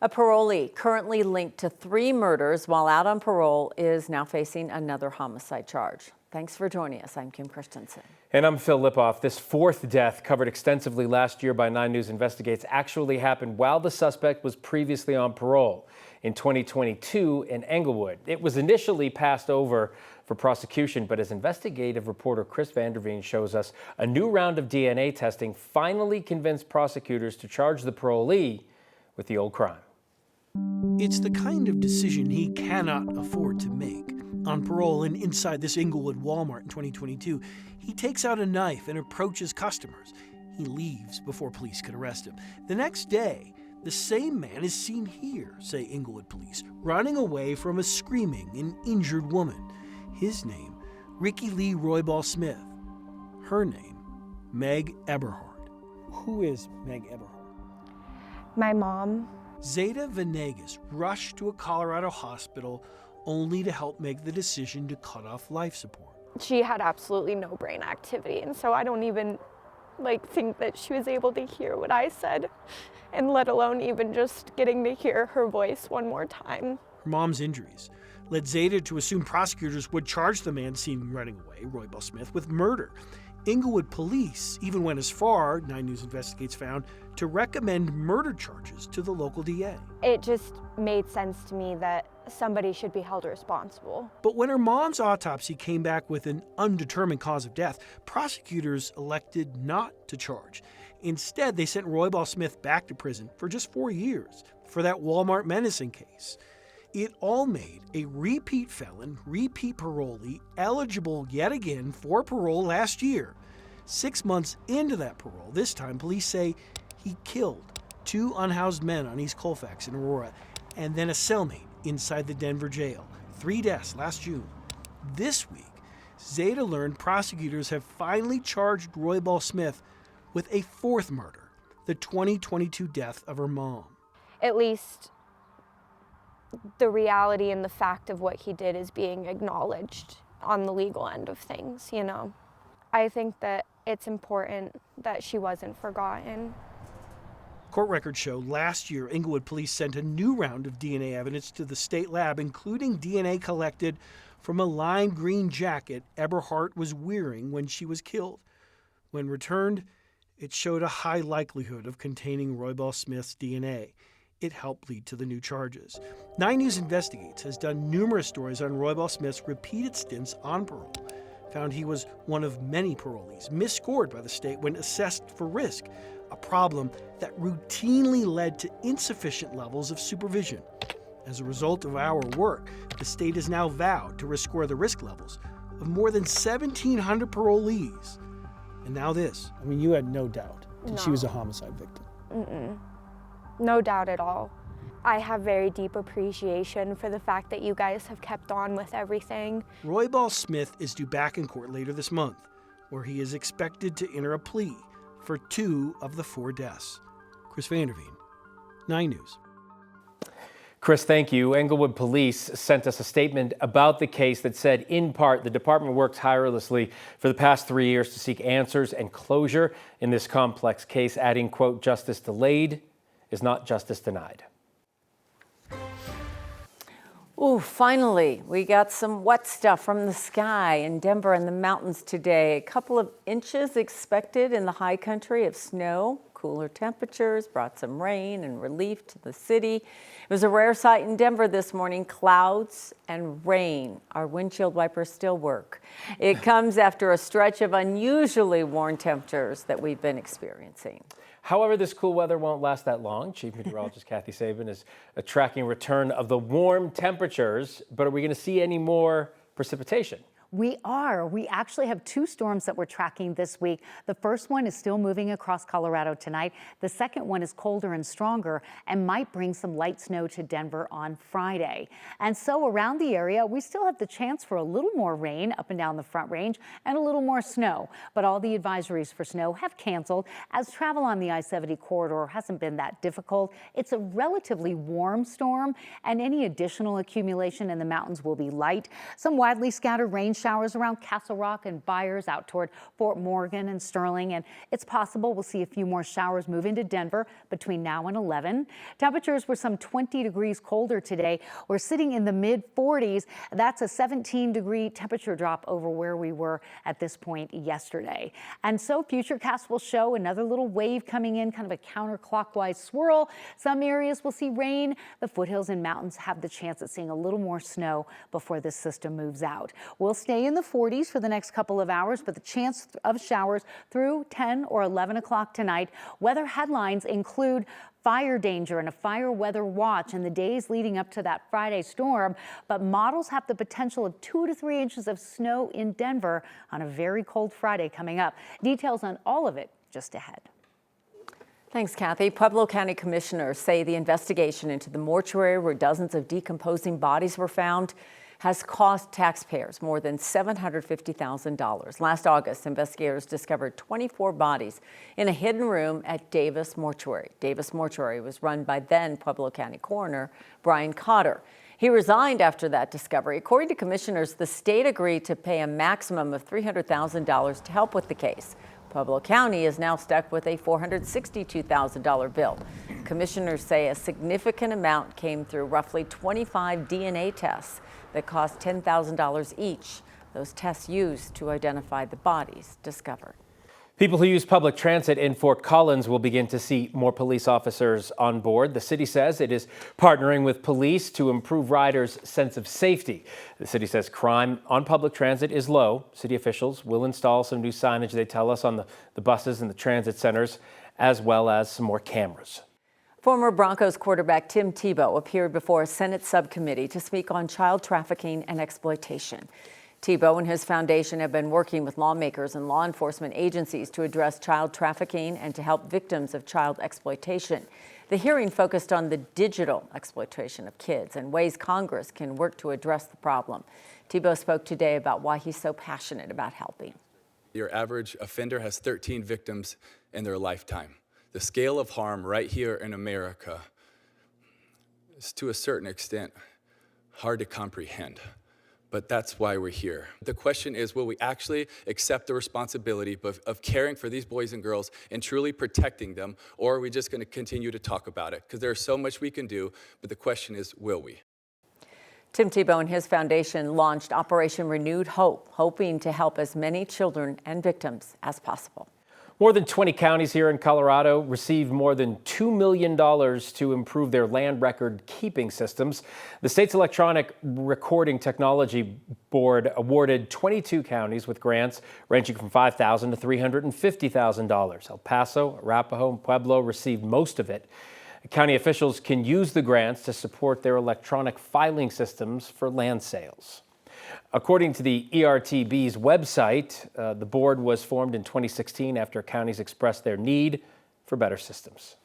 A parolee currently linked to 3 murders while out on parole is now facing another homicide charge. Thanks for joining us. I'm Kim Christensen. And I'm Phil Lipoff. This 4th death, covered extensively last year by 9 News Investigates, actually happened while the suspect was previously on parole in 2022 in Englewood. It was initially passed over for prosecution, but as investigative reporter Chris Vanderveen shows us, a new round of DNA testing finally convinced prosecutors to charge the parolee with the old crime. It's the kind of decision he cannot afford to make. On parole and inside this Englewood Walmart in 2022, he takes out a knife and approaches customers. He leaves before police can arrest him. The next day, the same man is seen here, say Englewood police, running away from a screaming and injured woman. His name, Ricky Lee Roybal Smith. Her name, Meg Eberhart. Who is Meg Eberhart? My mom. Zeta Venegas rushed to a Colorado hospital only to help make the decision to cut off life support. She had absolutely no brain activity, and so I don't even think that she was able to hear what I said, and let alone even just getting to hear her voice one more time. Her mom's injuries led Zeta to assume prosecutors would charge the man seen running away, Roybal Smith, with murder. Englewood police even went as far, 9 News Investigates found, to recommend murder charges to the local DA. It just made sense to me that somebody should be held responsible. But when her mom's autopsy came back with an undetermined cause of death, prosecutors elected not to charge. Instead, they sent Roybal Smith back to prison for just 4 years for that Walmart menacing case. It all made a repeat felon, repeat parolee, eligible yet again for parole last year. 6 months into that parole, this time police say he killed 2 unhoused men on East Colfax in Aurora, and then a cellmate inside the Denver jail. 3 deaths last June. This week, Zeta learned prosecutors have finally charged Roybal Smith with a 4th murder, the 2022 death of her mom. At least the reality and the fact of what he did is being acknowledged on the legal end of things, you know. I think that it's important that she wasn't forgotten. Court records show last year, Englewood police sent a new round of DNA evidence to the state lab, including DNA collected from a lime green jacket Eberhart was wearing when she was killed. When returned, it showed a high likelihood of containing Roybal Smith's DNA. It helped lead to the new charges. 9 News Investigates has done numerous stories on Roybal Smith's repeated stints on parole. Found he was one of many parolees misscored by the state when assessed for risk, a problem that routinely led to insufficient levels of supervision. As a result of our work, the state has now vowed to rescore the risk levels of more than 1,700 parolees. And now this. I mean, you had no doubt that she was a homicide victim. No doubt at all. I have very deep appreciation for the fact that you guys have kept on with everything. Roybal Smith is due back in court later this month, where he is expected to enter a plea for 2 of the 4 deaths. Chris Vanderveen, 9 News. Chris, thank you. Englewood police sent us a statement about the case that said, in part, the department worked tirelessly for the past 3 years to seek answers and closure in this complex case, adding, quote, "Justice delayed is not justice denied." Ooh, finally, we got some wet stuff from the sky in Denver and the mountains today. A couple of inches expected in the high country of snow. Cooler temperatures brought some rain and relief to the city. It was a rare sight in Denver this morning, clouds and rain. Our windshield wipers still work. It comes after a stretch of unusually warm temperatures that we've been experiencing. However, this cool weather won't last that long. Chief Meteorologist Kathy Sabin is tracking return of the warm temperatures, but are we going to see any more precipitation? We are. We actually have 2 storms that we're tracking this week. The first one is still moving across Colorado tonight. The second one is colder and stronger and might bring some light snow to Denver on Friday. And so around the area, we still have the chance for a little more rain up and down the Front Range and a little more snow. But all the advisories for snow have canceled as travel on the I-70 corridor hasn't been that difficult. It's a relatively warm storm, and any additional accumulation in the mountains will be light. Some widely scattered rain showers around Castle Rock and Byers out toward Fort Morgan and Sterling. And it's possible we'll see a few more showers move into Denver between now and 11. Temperatures were some 20 degrees colder today. We're sitting in the mid 40s. That's a 17-degree temperature drop over where we were at this point yesterday. And so Futurecast will show another little wave coming in, kind of a counterclockwise swirl. Some areas will see rain. The foothills and mountains have the chance at seeing a little more snow before this system moves out. We'll stay in the 40s for the next couple of hours, but the chance of showers through 10 or 11 o'clock tonight. Weather headlines include fire danger and a fire weather watch in the days leading up to that Friday storm, but models have the potential of 2 to 3 inches of snow in Denver on a very cold Friday coming up. Details on all of it just ahead. Thanks, Kathy. Pueblo County commissioners say the investigation into the mortuary where dozens of decomposing bodies were found has cost taxpayers more than $750,000. Last August, investigators discovered 24 bodies in a hidden room at Davis Mortuary. Davis Mortuary was run by then Pueblo County coroner Brian Cotter. He resigned after that discovery. According to commissioners, the state agreed to pay a maximum of $300,000 to help with the case. Pueblo County is now stuck with a $462,000 bill. Commissioners say a significant amount came through roughly 25 DNA tests that cost $10,000 each. Those tests used to identify the bodies discovered. People who use public transit in Fort Collins will begin to see more police officers on board. The city says it is partnering with police to improve riders' sense of safety. The city says crime on public transit is low. City officials will install some new signage, they tell us, on the buses and the transit centers, as well as some more cameras. Former Broncos quarterback Tim Tebow appeared before a Senate subcommittee to speak on child trafficking and exploitation. Tebow and his foundation have been working with lawmakers and law enforcement agencies to address child trafficking and to help victims of child exploitation. The hearing focused on the digital exploitation of kids and ways Congress can work to address the problem. Tebow spoke today about why he's so passionate about helping. Your average offender has 13 victims in their lifetime. The scale of harm right here in America is, to a certain extent, hard to comprehend. But that's why we're here. The question is, will we actually accept the responsibility of caring for these boys and girls and truly protecting them, or are we just going to continue to talk about it? Because there's so much we can do, but the question is, will we? Tim Tebow and his foundation launched Operation Renewed Hope, hoping to help as many children and victims as possible. More than 20 counties here in Colorado received more than $2 million to improve their land record keeping systems. The state's Electronic Recording Technology Board awarded 22 counties with grants ranging from $5,000 to $350,000. El Paso, Arapahoe, and Pueblo received most of it. County officials can use the grants to support their electronic filing systems for land sales. According to the ERTB's website, the board was formed in 2016 after counties expressed their need for better systems.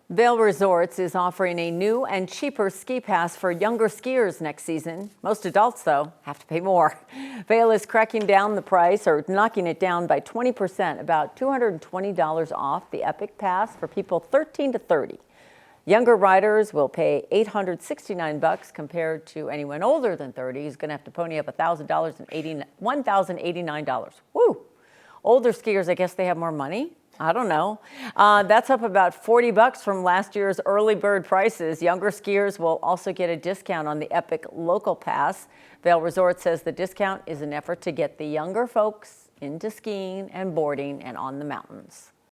Vail Resorts is offering a new and cheaper ski pass for younger skiers next season. Most adults, though, have to pay more. Vail is cracking down the price, or knocking it down by 20%, about $220 off the Epic Pass for people 13 to 30. Younger riders will pay $869 compared to anyone older than 30 who's going to have to pony up $1,089. Woo! Older skiers, I guess they have more money. I don't know. That's up about $40 from last year's early bird prices. Younger skiers will also get a discount on the Epic Local Pass. Vail Resort says the discount is an effort to get the younger folks into skiing and boarding and on the mountains.